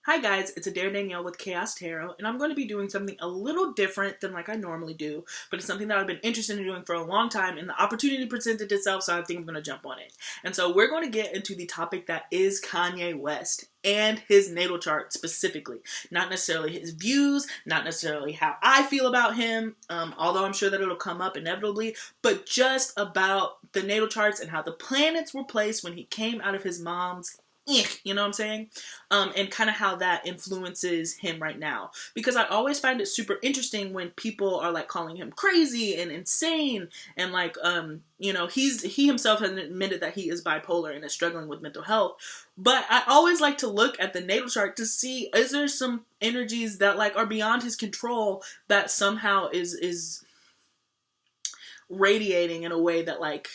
Hi guys, it's Adair Danielle with Chaos Tarot, and I'm going to be doing something a little different than like I normally do, but it's something that I've been interested in doing for a long time, and the opportunity presented itself, so I think I'm going to jump on it. And so we're going to get into the topic that is Kanye West and his natal chart specifically. Not necessarily his views, not necessarily how I feel about him, although I'm sure that it'll come up inevitably, but just about the natal charts and how the planets were placed when he came out of his mom's you know what I'm saying? And kind of how that influences him right now. Because I always find it super interesting when people are like calling him crazy and insane and like, he himself has admitted that he is bipolar and is struggling with mental health. But I always like to look at the natal chart to see, is there some energies that like are beyond his control that somehow is radiating in a way that like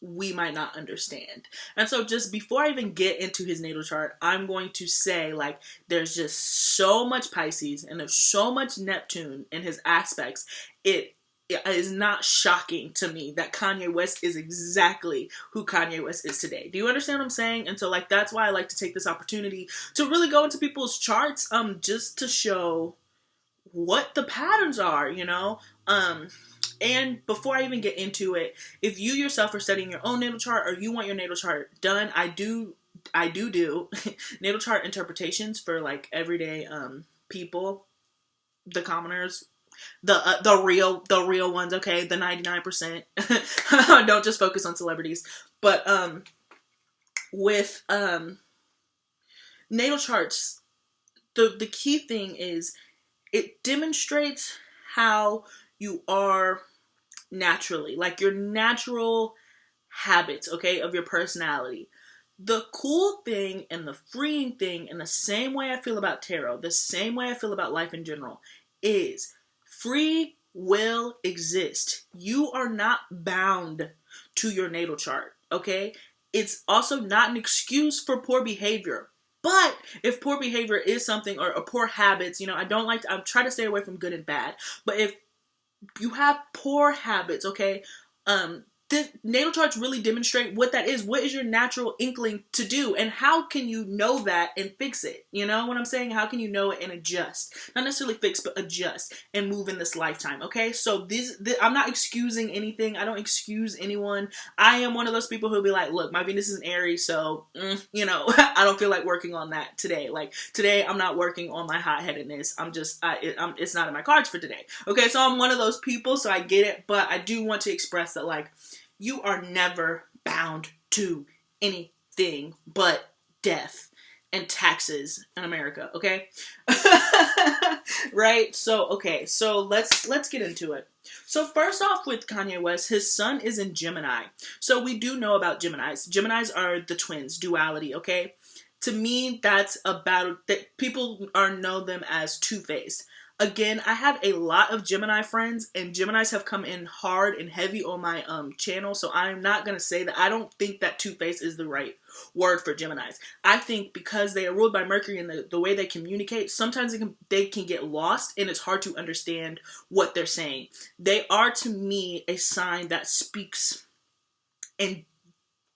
we might not understand. And so just before I even get into his natal chart, I'm going to say like there's just so much Pisces and there's so much Neptune in his aspects. It is not shocking to me that Kanye West is exactly who Kanye West is today. Do you understand what I'm saying? And so like that's why I like to take this opportunity to really go into people's charts just to show what the patterns are, And before I even get into it, if you yourself are studying your own natal chart or you want your natal chart done, I do natal chart interpretations for like everyday people, the commoners, the real ones, okay, the 99%. Don't just focus on celebrities. But with natal charts, the key thing is it demonstrates how you are naturally, like your natural habits, okay, of your personality. The cool thing and the freeing thing, and the same way I feel about tarot, the same way I feel about life in general, is free will exists. You are not bound to your natal chart, okay? It's also not an excuse for poor behavior. But if poor behavior is something, or poor habits, I'm trying to stay away from good and bad. But if you have poor habits, okay, the natal charts really demonstrate what that is. What is your natural inkling to do? And how can you know that and fix it? You know what I'm saying? How can you know it and adjust? Not necessarily fix, but adjust and move in this lifetime, okay? So I'm not excusing anything. I don't excuse anyone. I am one of those people who'll be like, look, my Venus is in Aries, so, I don't feel like working on that today. Like, today I'm not working on my hot-headedness. It's not in my cards for today. Okay, so I'm one of those people, so I get it, but I do want to express that, like, you are never bound to anything but death and taxes in America, okay? Right? So let's get into it. So first off with Kanye West, his sun is in Gemini. So we do know about Geminis. Geminis are the twins, duality, okay? To me, that's about that people know them as two-faced. Again, I have a lot of Gemini friends, and Geminis have come in hard and heavy on my channel, so I'm not going to say that. I don't think that two-faced is the right word for Geminis. I think because they are ruled by Mercury and the way they communicate, sometimes they can get lost, and it's hard to understand what they're saying. They are, to me, a sign that speaks and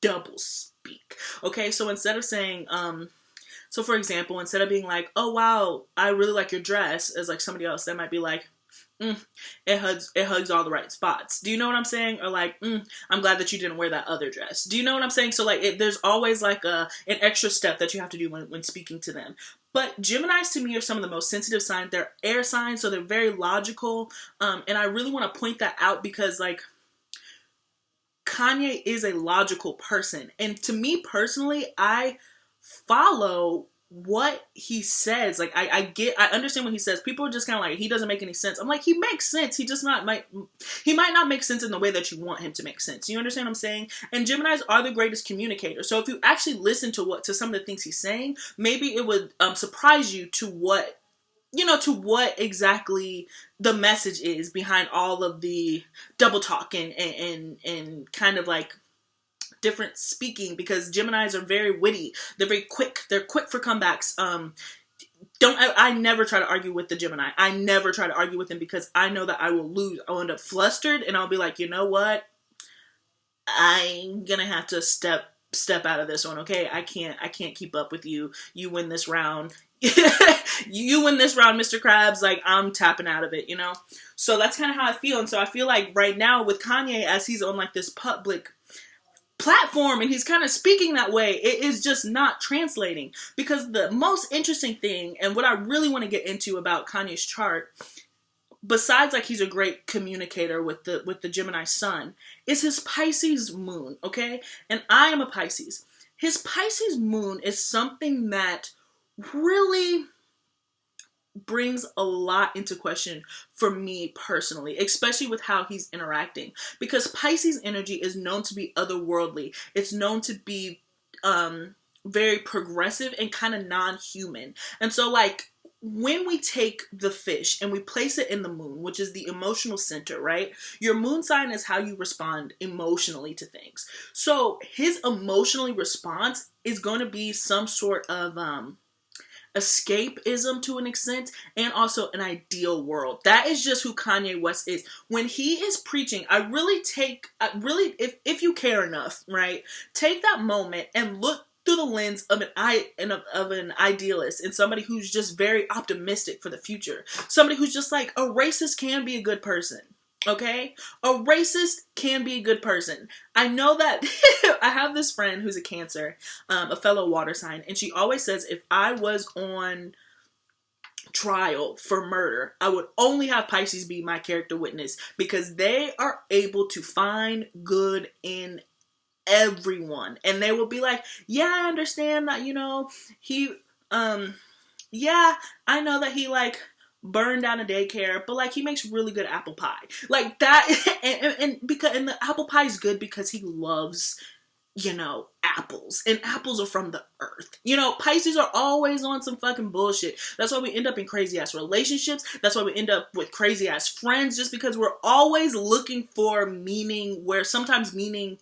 double speak. Okay, so instead of saying... So for example, instead of being like, oh wow, I really like your dress, as like somebody else, that might be like, it hugs all the right spots. Do you know what I'm saying? Or like, I'm glad that you didn't wear that other dress. Do you know what I'm saying? So like, there's always like an extra step that you have to do when speaking to them. But Geminis to me are some of the most sensitive signs. They're air signs, so they're very logical. And I really want to point that out because like, Kanye is a logical person. And to me personally, I follow what he says. Like I understand what he says. People are just kind of like, he doesn't make any sense. I'm like, he makes sense. He might not make sense in the way that you want him to make sense. You understand what I'm saying? And Geminis are the greatest communicators. So if you actually listen to some of the things he's saying, maybe it would surprise you to what exactly the message is behind all of the double talk and kind of like different speaking, because Geminis are very witty. They're very quick. They're quick for comebacks. I never try to argue with the Gemini. I never try to argue with him because I know that I will lose. I'll end up flustered and I'll be like, you know what? I'm gonna have to step step out of this one, okay? I can't keep up with you. You win this round. You win this round, Mr. Krabs. Like, I'm tapping out of it, you know? So that's kind of how I feel. And so I feel like right now with Kanye, as he's on like this public platform and he's kind of speaking that way, it is just not translating. Because the most interesting thing, and what I really want to get into about Kanye's chart, besides like he's a great communicator with the Gemini sun, is his Pisces moon, okay? And I am a Pisces. His Pisces moon is something that really brings a lot into question for me personally, especially with how he's interacting, because Pisces energy is known to be otherworldly. It's known to be very progressive and kind of non-human. And so like when we take the fish and we place it in the moon, which is the emotional center, right? Your moon sign is how you respond emotionally to things. So his emotionally response is going to be some sort of escapism to an extent, and also an ideal world. That is just who Kanye West is. When he is preaching, if you care enough, right, take that moment and look through the lens of an idealist and somebody who's just very optimistic for the future. Somebody who's just like, a racist can be a good person. Okay? A racist can be a good person. I know that I have this friend who's a Cancer, a fellow water sign, and she always says if I was on trial for murder, I would only have Pisces be my character witness, because they are able to find good in everyone. And they will be like, yeah, I understand that, you know, yeah, I know that he like burned down a daycare, but like he makes really good apple pie, like that. and the apple pie is good because he loves, you know, apples, and apples are from the earth. You know, Pisces are always on some fucking bullshit. That's why we end up in crazy ass relationships. That's why we end up with crazy ass friends, just because we're always looking for meaning where sometimes meaning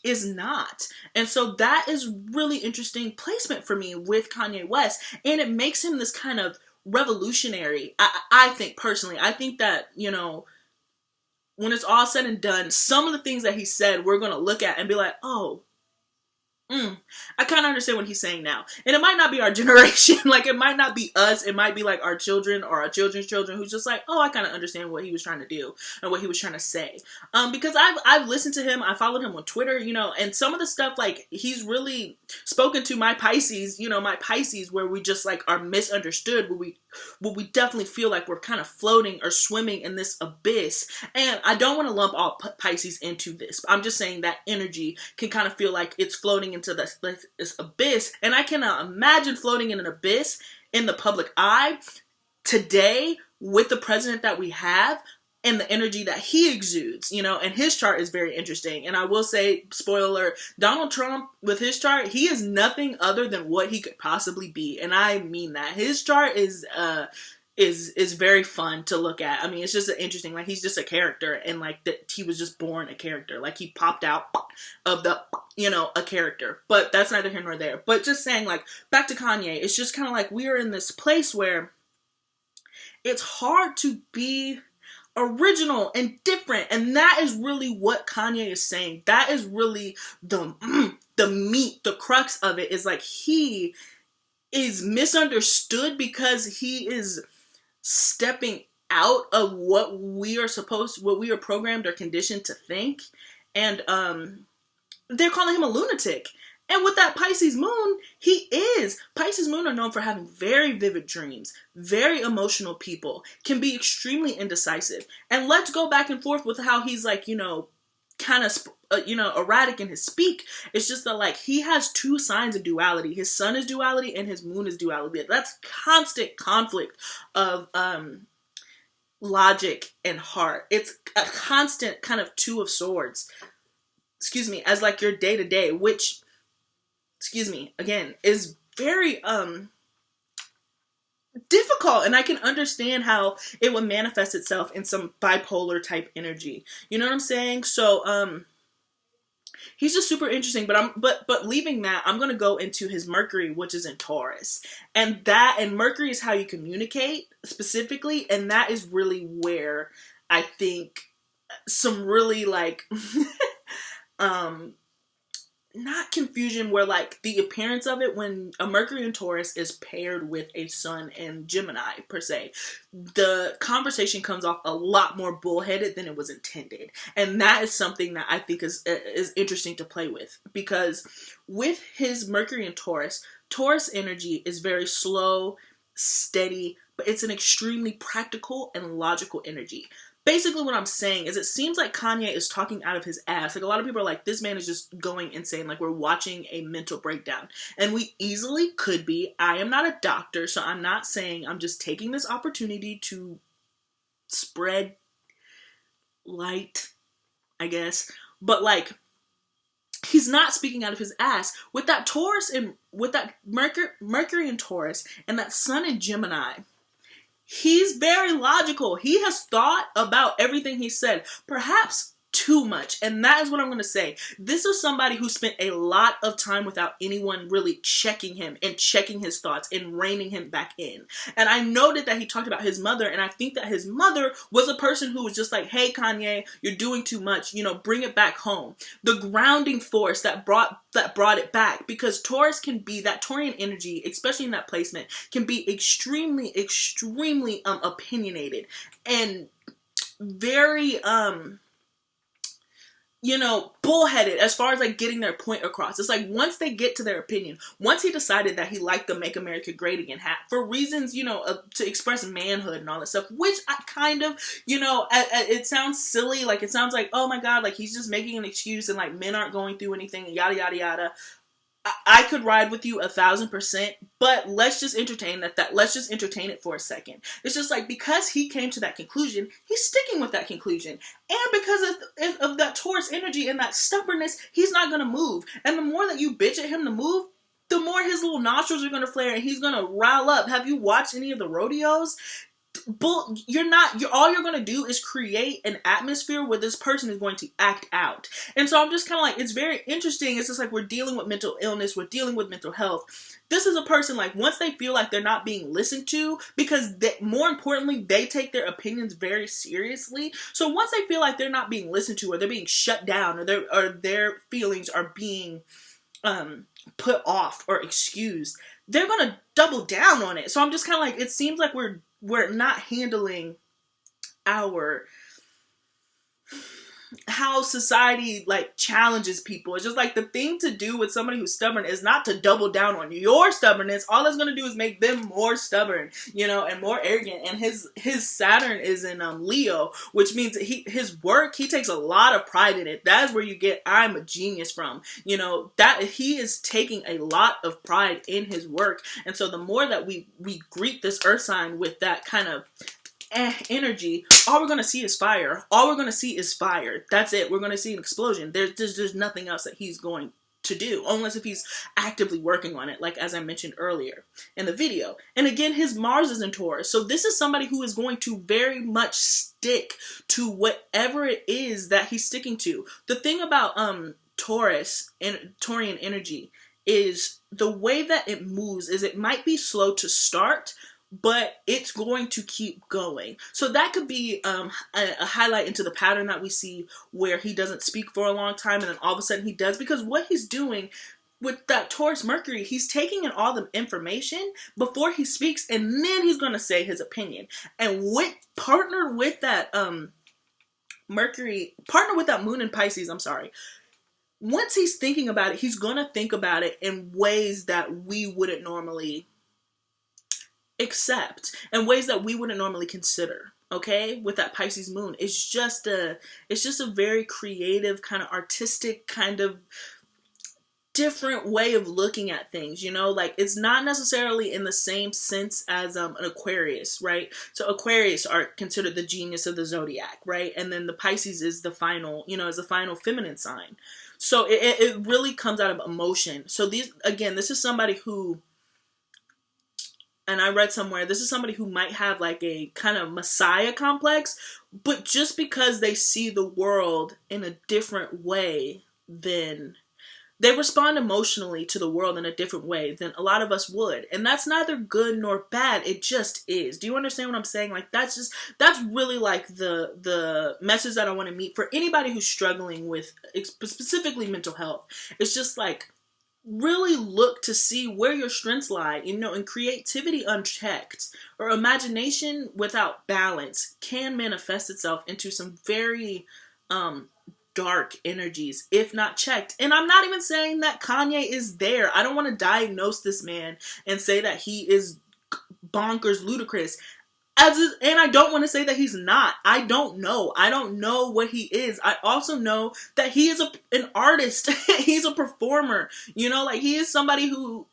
is not. And so that is really interesting placement for me with Kanye West, and it makes him this kind of revolutionary. I think personally, I think that, you know, when it's all said and done, some of the things that he said, we're going to look at and be like, oh, I kind of understand what he's saying now. And it might not be our generation. Like, it might not be us. It might be like our children or our children's children who's just like, oh, I kind of understand what he was trying to do and what he was trying to say. Because I've listened to him. I followed him on Twitter, you know, and some of the stuff, like, he's really spoken to my Pisces, you know, my Pisces, where we just like are misunderstood, where we definitely feel like we're kind of floating or swimming in this abyss. And I don't want to lump all Pisces into this. I'm just saying that energy can kind of feel like it's floating into this abyss. And I cannot imagine floating in an abyss in the public eye today with the president that we have and the energy that he exudes, you know. And his chart is very interesting. And I will say, spoiler, Donald Trump with his chart, he is nothing other than what he could possibly be. And I mean that. His chart is very fun to look at. I mean, it's just interesting. Like, he's just a character, and like that he was just born a character. Like, he popped out of the, you know, a character. But that's neither here nor there. But just saying, like, back to Kanye, it's just kind of like we are in this place where it's hard to be original and different. And that is really what Kanye is saying. That is really the meat, the crux of it, is like he is misunderstood because he is stepping out of what we are programmed or conditioned to think. And they're calling him a lunatic. And with that Pisces moon, he is. Pisces moon are known for having very vivid dreams, very emotional people, can be extremely indecisive. And let's go back and forth with how he's like, you know, kind of, erratic in his speak. It's just that, like, he has two signs of duality. His sun is duality and his moon is duality. That's constant conflict of logic and heart. It's a constant kind of two of swords, as like your day to day, which, again, is very difficult. And I can understand how it would manifest itself in some bipolar type energy. You know what I'm saying? So he's just super interesting. But leaving that, I'm gonna go into his Mercury, which is in Taurus, and Mercury is how you communicate specifically, and that is really where I think some really like not confusion, where like the appearance of it when a Mercury in Taurus is paired with a Sun in Gemini per se, the conversation comes off a lot more bullheaded than it was intended. And that is something that I think is interesting to play with, because with his Mercury in Taurus, Taurus energy is very slow, steady, but it's an extremely practical and logical energy. Basically what I'm saying is, it seems like Kanye is talking out of his ass. Like, a lot of people are like, this man is just going insane. Like, we're watching a mental breakdown. And we easily could be. I am not a doctor, so I'm not saying. I'm just taking this opportunity to spread light, I guess. But, like, he's not speaking out of his ass. With that Taurus and with that Mercury in Taurus and that Sun in Gemini, he's very logical. He has thought about everything he said, perhaps too much. And that is what I'm going to say. This is somebody who spent a lot of time without anyone really checking him and checking his thoughts and reining him back in. And I noted that he talked about his mother, and I think that his mother was a person who was just like, hey, Kanye, you're doing too much. You know, bring it back home. The grounding force that brought it back, because Taurus can be, that Taurian energy, especially in that placement, can be extremely, extremely opinionated and very bullheaded as far as like getting their point across. It's like, once they get to their opinion, once he decided that he liked the Make America Great Again hat for reasons, to express manhood and all that stuff, which I kind of, it sounds silly. Like, it sounds like, oh my God, like he's just making an excuse and like men aren't going through anything and yada, yada, yada. I could ride with you 1,000%, but let's just entertain let's just entertain it for a second. It's just like, because he came to that conclusion, he's sticking with that conclusion. And because of that Taurus energy and that stubbornness, he's not going to move. And the more that you bitch at him to move, the more his little nostrils are going to flare and he's going to rile up. Have you watched any of the rodeos? All you're going to do is create an atmosphere where this person is going to act out. And so I'm just kind of like, it's very interesting. It's just like, we're dealing with mental illness. We're dealing with mental health. This is a person, like, once they feel like they're not being listened to, because more importantly, they take their opinions very seriously. So once they feel like they're not being listened to, or they're being shut down, or their feelings are being put off or excused, they're going to double down on it. So I'm just kind of like, it seems like we're not handling how society like challenges people. It's just like, the thing to do with somebody who's stubborn is not to double down on your stubbornness. All that's going to do is make them more stubborn, and more arrogant. And his Saturn is in Leo, which means his work, he takes a lot of pride in it. That is where you get I'm a genius from. That he is taking a lot of pride in his work. And so the more that we greet this earth sign with that kind of energy, all we're going to see is fire. All we're going to see is fire. That's it. We're going to see an explosion. There's nothing else that he's going to do, unless if he's actively working on it, like as I mentioned earlier in the video. And again, his Mars is in Taurus. So this is somebody who is going to very much stick to whatever it is that he's sticking to. The thing about Taurus and Taurian energy is the way that it moves is it might be slow to start, but it's going to keep going. So that could be a highlight into the pattern that we see, where he doesn't speak for a long time and then all of a sudden he does, because what he's doing with that Taurus Mercury, he's taking in all the information before he speaks, and then he's going to say his opinion. And partnered with that Moon in Pisces, once he's thinking about it, he's going to think about it in ways that we wouldn't normally accept, and ways that we wouldn't normally consider. Okay, with that Pisces moon, it's just a very creative, kind of artistic, kind of different way of looking at things. Like, it's not necessarily in the same sense as an Aquarius, right? So Aquarius are considered the genius of the zodiac, right? And then the Pisces is the final, is the final feminine sign. So it really comes out of emotion. So this is somebody who, and I read somewhere, this is somebody who might have like a kind of messiah complex, but just because they see the world in a different way than they respond emotionally to the world in a different way than a lot of us would. And that's neither good nor bad. It just is. Do you understand what I'm saying? Like, that's really like the message that I want to meet for anybody who's struggling with specifically mental health. It's just like, really look to see where your strengths lie, and creativity unchecked or imagination without balance can manifest itself into some very, dark energies if not checked. And I'm not even saying that Kanye is there. I don't want to diagnose this man and say that he is bonkers ludicrous. And I don't want to say that he's not. I don't know. I don't know what he is. I also know that he is an artist. He's a performer. Like, he is somebody who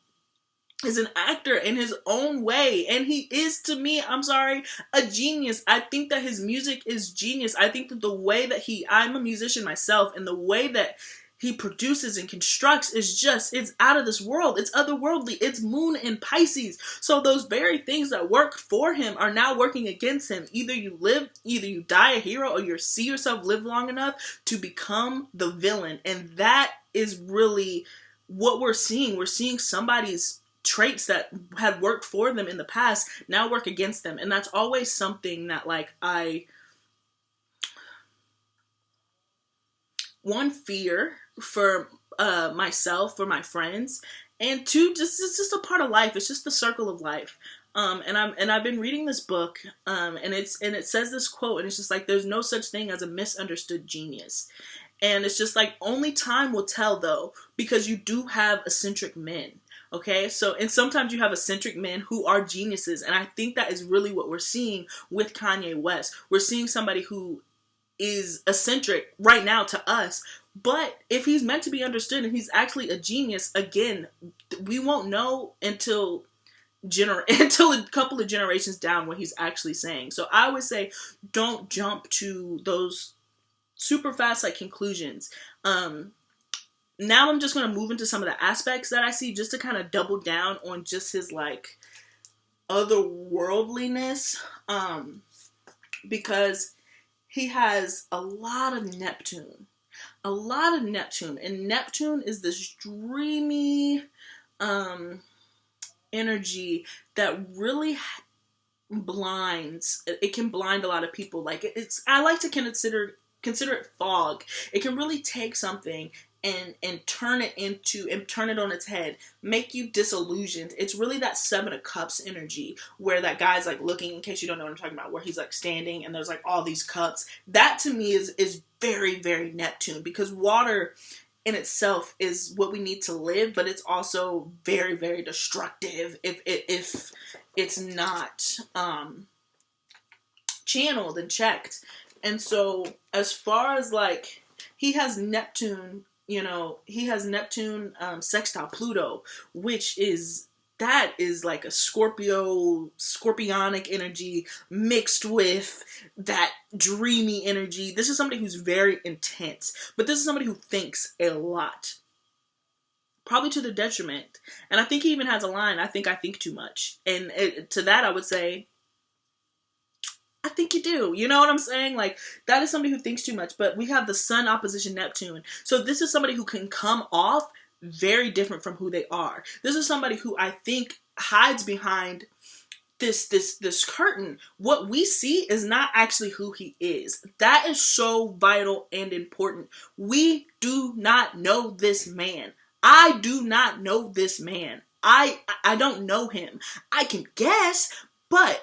is an actor in his own way, and he is, to me, I'm sorry, a genius. I think that his music is genius. I think that the way that I'm a musician myself, and the way that he produces and constructs it's out of this world. It's otherworldly. It's moon in Pisces. So those very things that work for him are now working against him. Either you die a hero, or you see yourself live long enough to become the villain. And that is really what we're seeing. We're seeing somebody's traits that had worked for them in the past now work against them. And that's always something that, like, I one, fear for myself, for my friends, and two, it's just a part of life. It's just the circle of life. And I've been reading this book, and it says this quote, and it's just like, there's no such thing as a misunderstood genius. And it's just like, only time will tell, though, because you do have eccentric men. Okay, and sometimes you have eccentric men who are geniuses, and I think that is really what we're seeing with Kanye West. We're seeing somebody who is eccentric right now to us, but if he's meant to be understood and he's actually a genius, again, we won't know until a couple of generations down what he's actually saying. So I would say, don't jump to those super fast conclusions. Now I'm just going to move into some of the aspects that I see, just to kind of double down on just his otherworldliness, because he has a lot of Neptune, and Neptune is this dreamy energy that really blinds. It can blind a lot of people. I like to consider it fog. It can really take something and turn it on its head, make you disillusioned. It's really that Seven of Cups energy, where that guy's looking, in case you don't know what I'm talking about, where he's standing and there's all these cups. That to me is very, very Neptune, because water in itself is what we need to live, but it's also very, very destructive if it's not channeled and checked. And so, as far as he has Neptune, sextile Pluto, which is like a scorpionic energy mixed with that dreamy energy. This is somebody who's very intense, but this is somebody who thinks a lot, probably to their detriment. And I think he even has a line, I think too much. And to that I would say, I think you do. You know what I'm saying? That is somebody who thinks too much. But we have the Sun opposition Neptune. So this is somebody who can come off very different from who they are. This is somebody who I think hides behind this curtain. What we see is not actually who he is. That is so vital and important. We do not know this man. I do not know this man. I don't know him. I can guess, but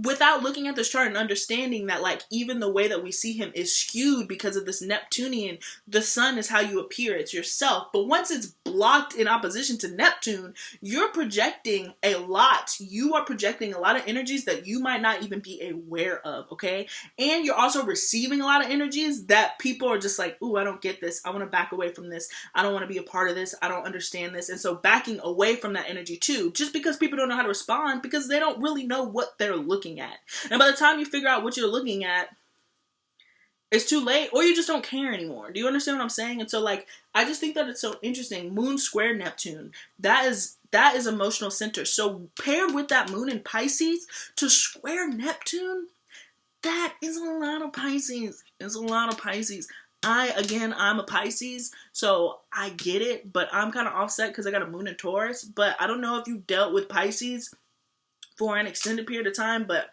without looking at this chart and understanding that even the way that we see him is skewed because of this Neptunian, the sun is how you appear, it's yourself. But once it's blocked in opposition to Neptune, you're projecting a lot. You are projecting a lot of energies that you might not even be aware of, okay? And you're also receiving a lot of energies that people are just ooh, I don't get this. I want to back away from this. I don't want to be a part of this. I don't understand this. And so backing away from that energy too, just because people don't know how to respond, because they don't really know what they're looking at. And by the time you figure out what you're looking at, it's too late, or you just don't care anymore. Do you understand what I'm saying? And so I just think that it's so interesting. Moon square Neptune, that is emotional center. So paired with that moon in Pisces to square Neptune, that is a lot of Pisces. It's a lot of Pisces. I'm a Pisces, so I get it, but I'm kind of offset because I got a moon in Taurus. But I don't know if you dealt with Pisces for an extended period of time, but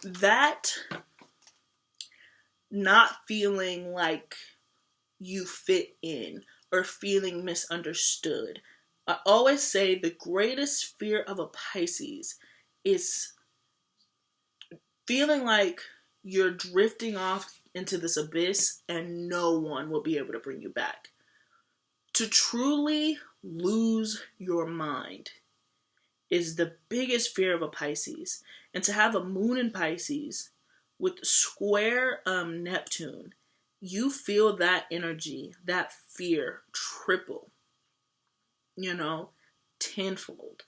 that not feeling like you fit in or feeling misunderstood. I always say the greatest fear of a Pisces is feeling like you're drifting off into this abyss and no one will be able to bring you back. To truly lose your mind is the biggest fear of a Pisces. And to have a moon in Pisces with square Neptune, you feel that energy, that fear triple, tenfold.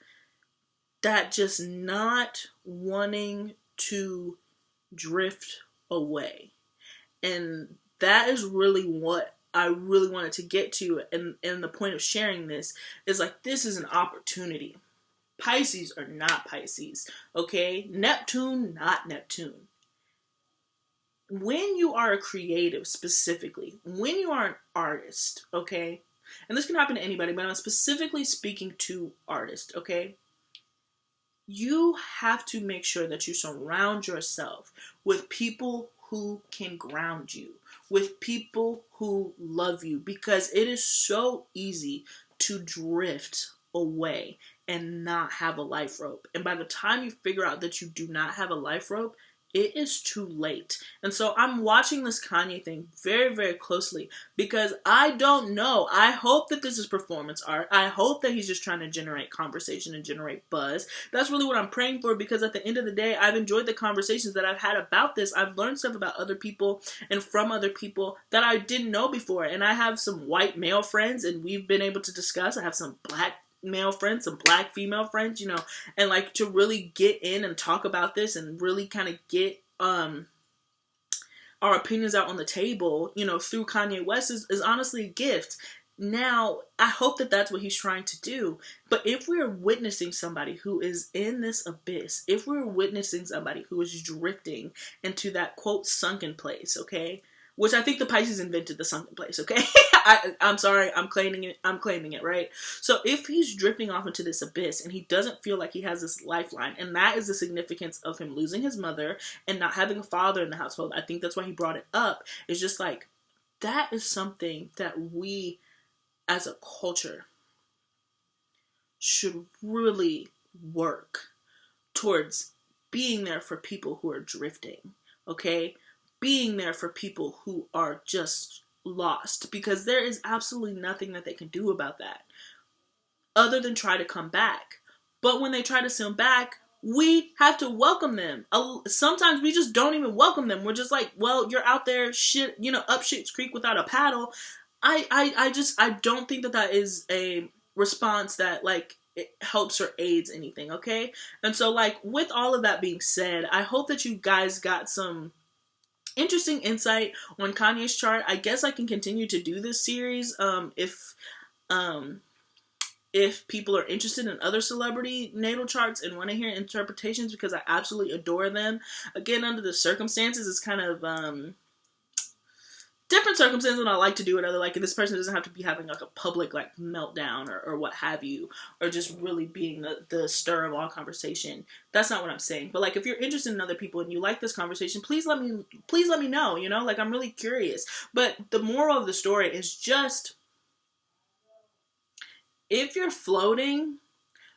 That just not wanting to drift away. And that is really what I really wanted to get to. And the point of sharing this is like, this is an opportunity. Pisces are not Pisces, okay? Neptune, not Neptune. When you are a creative, specifically, when you are an artist, okay? And this can happen to anybody, but I'm specifically speaking to artists, okay? You have to make sure that you surround yourself with people who can ground you, with people who love you, because it is so easy to drift away and not have a life rope. And by the time you figure out that you do not have a life rope, it is too late. And so I'm watching this Kanye thing very, very closely because I don't know. I hope that this is performance art. I hope that he's just trying to generate conversation and generate buzz. That's really what I'm praying for, because at the end of the day, I've enjoyed the conversations that I've had about this. I've learned stuff about other people and from other people that I didn't know before. And I have some white male friends and we've been able to discuss. I have some black male friends, some black female friends, and like to really get in and talk about this and really kind of get our opinions out on the table, through Kanye West is honestly a gift. Now, I hope that that's what he's trying to do. But if we're witnessing somebody who is in this abyss, if we're witnessing somebody who is drifting into that quote sunken place, okay? Which I think the Pisces invented the sunken place, okay? I'm sorry, I'm claiming it, right? So if he's drifting off into this abyss and he doesn't feel like he has this lifeline, and that is the significance of him losing his mother and not having a father in the household, I think that's why he brought it up. It's just like, that is something that we as a culture should really work towards being there for people who are drifting, okay? Being there for people who are just lost, because there is absolutely nothing that they can do about that other than try to come back. But when they try to come back, we have to welcome them. Sometimes we just don't even welcome them. We're just like, well, you're out there up shit's creek without a paddle. I don't think that is a response that like it helps or aids anything, okay? And so like with all of that being said, I hope that you guys got some interesting insight on Kanye's chart. I guess I can continue to do this series if people are interested in other celebrity natal charts and want to hear interpretations, because I absolutely adore them. Again, under the circumstances, it's kind of different circumstances, and I like to do it. Like, this person doesn't have to be having like a public like meltdown or what have you, or just really being the stir of all conversation. That's not what I'm saying. But like, if you're interested in other people and you like this conversation, please let me know. Like, I'm really curious. But the moral of the story is just, if you're floating,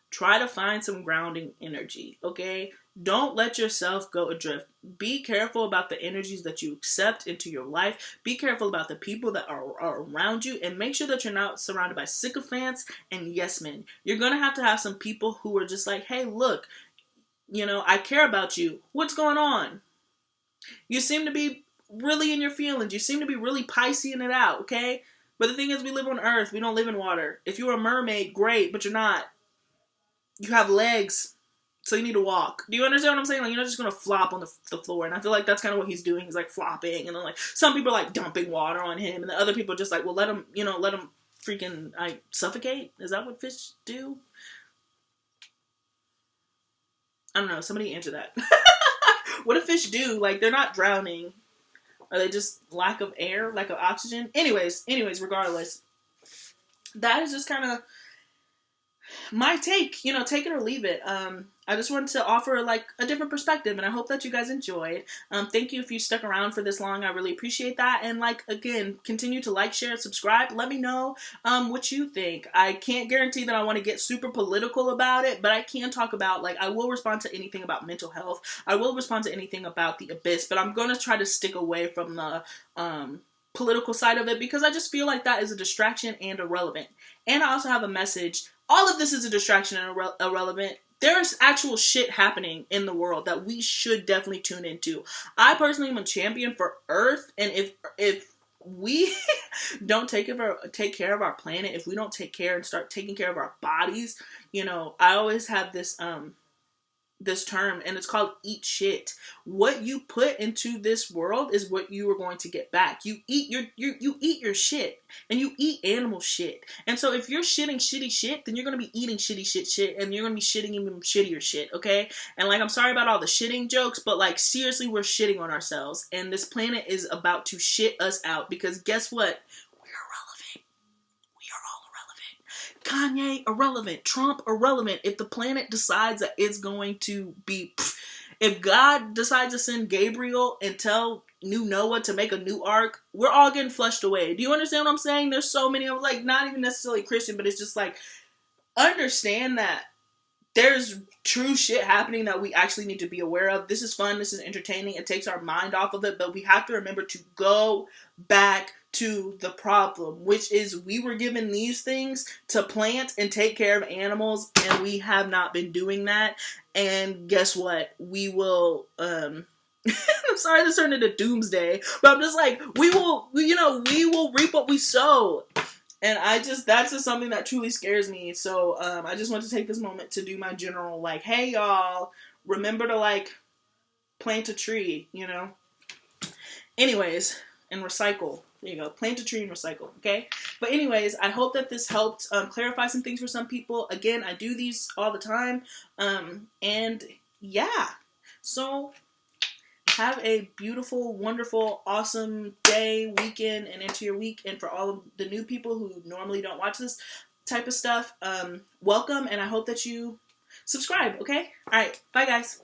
try to find some grounding energy, okay? Don't let yourself go adrift. Be careful about the energies that you accept into your life. Be careful about the people that are around you, and make sure that you're not surrounded by sycophants and yes men. You're going to have some people who are just like, hey, look, I care about you. What's going on? You seem to be really in your feelings. You seem to be really Pisceing it out, okay? But the thing is, we live on Earth. We don't live in water. If you're a mermaid, great, but you're not. You have legs, so you need to walk. Do you understand what I'm saying? Like, you're not just going to flop on the floor. And I feel like that's kind of what he's doing. He's like flopping. And then like some people are like dumping water on him. And the other people are just like, well, let him freaking suffocate. Is that what fish do? I don't know. Somebody answer that. What do fish do? Like, they're not drowning. Are they just lack of air, lack of oxygen? Anyways, regardless, that is just kind of my take, take it or leave it. I just wanted to offer like a different perspective, and I hope that you guys enjoyed. Thank you if you stuck around for this long. I really appreciate that. And like, again, continue to like, share, and subscribe. Let me know what you think. I can't guarantee that I want to get super political about it, but I can talk about, like, I will respond to anything about mental health. I will respond to anything about the abyss, but I'm going to try to stick away from the political side of it, because I just feel like that is a distraction and irrelevant. And I also have a message. All of this is a distraction and irrelevant. There's actual shit happening in the world that we should definitely tune into. I personally am a champion for Earth, and if we don't take care of our planet, if we don't take care and start taking care of our bodies, I always have this term, and it's called eat shit. What you put into this world is what you are going to get back. You eat your shit, and you eat animal shit. And so if you're shitting shitty shit, then you're going to be eating shitty shit, and you're going to be shitting even shittier shit, okay? And like, I'm sorry about all the shitting jokes, but like, seriously, we're shitting on ourselves, and this planet is about to shit us out, because guess what? Kanye, irrelevant. Trump, irrelevant. If the planet decides that it's going to be... If God decides to send Gabriel and tell new Noah to make a new ark, we're all getting flushed away. Do you understand what I'm saying? There's so many of, like, not even necessarily Christian, but it's just like, understand that there's true shit happening that we actually need to be aware of. This is fun. This is entertaining. It takes our mind off of it, but we have to remember to go back to the problem, which is we were given these things to plant and take care of animals, and we have not been doing that. And guess what? We will, I'm sorry this turned into doomsday, but I'm just like, we will reap what we sow. And that's just something that truly scares me. So, I just want to take this moment to do my general, like, hey y'all, remember to, like, plant a tree, Anyways, and recycle. There you go. Plant a tree and recycle, okay? But anyways, I hope that this helped clarify some things for some people. Again, I do these all the time. And yeah. So, have a beautiful, wonderful, awesome day, weekend, and into your week. And for all of the new people who normally don't watch this type of stuff, welcome. And I hope that you subscribe, okay? All right. Bye, guys.